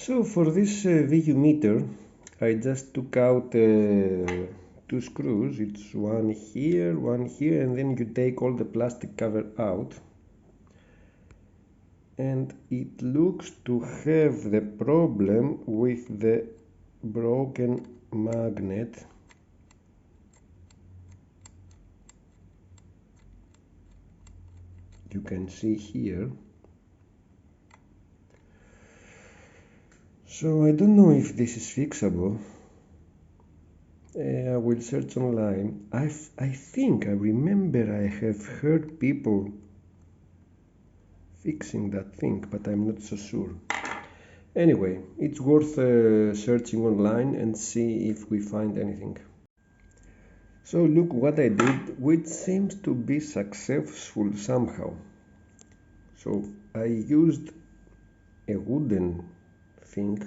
So for this VU meter, I just took out two screws. It's one here, and then you take all the plastic cover out. And it looks to have the problem with the broken magnet. You can see here. So I don't know if this is fixable. I will search online. I think I remember I have heard people fixing that thing, but I'm not so sure. Anyway, it's worth searching online and see if we find anything. So look what I did, which seems to be successful somehow. So I used a wooden thing,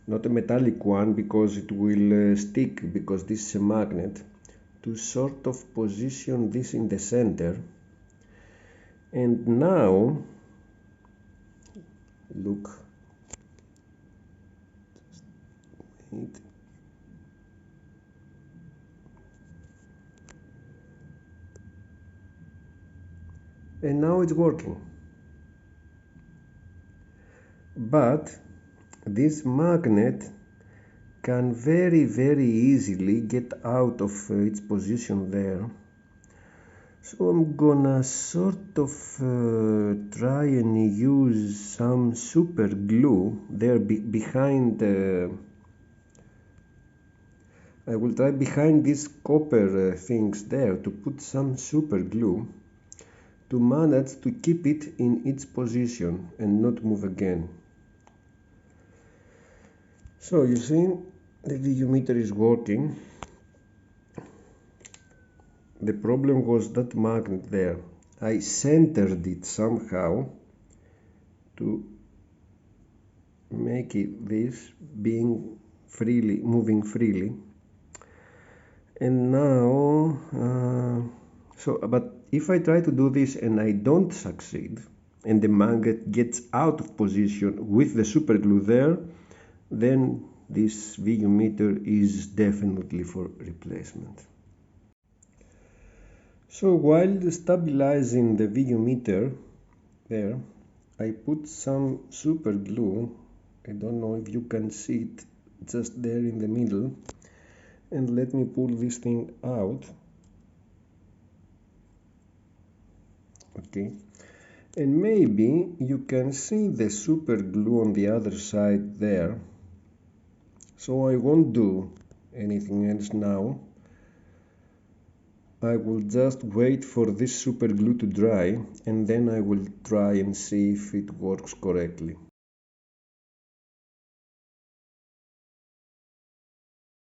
not a metallic one, because it will stick, because this is a magnet, to sort of position this in the center. And now look, wait. And now it's working. But this magnet can very easily get out of its position there. So I'm gonna sort of try and use some super glue there behind. I will try behind these copper things there to put some super glue to manage to keep it in its position and not move again. So you see, the VU meter is working. The problem was that magnet there. I centered it somehow to make it this being freely moving freely. And now but if I try to do this and I don't succeed, and the magnet gets out of position with the super glue there, then this VU meter is definitely for replacement. So while stabilizing the VU meter there, I put some super glue. I don't know if you can see it just there in the middle. And let me pull this thing out. Okay. And maybe you can see the super glue on the other side there. So I won't do anything else now. I will just wait for this super glue to dry, and then I will try and see if it works correctly.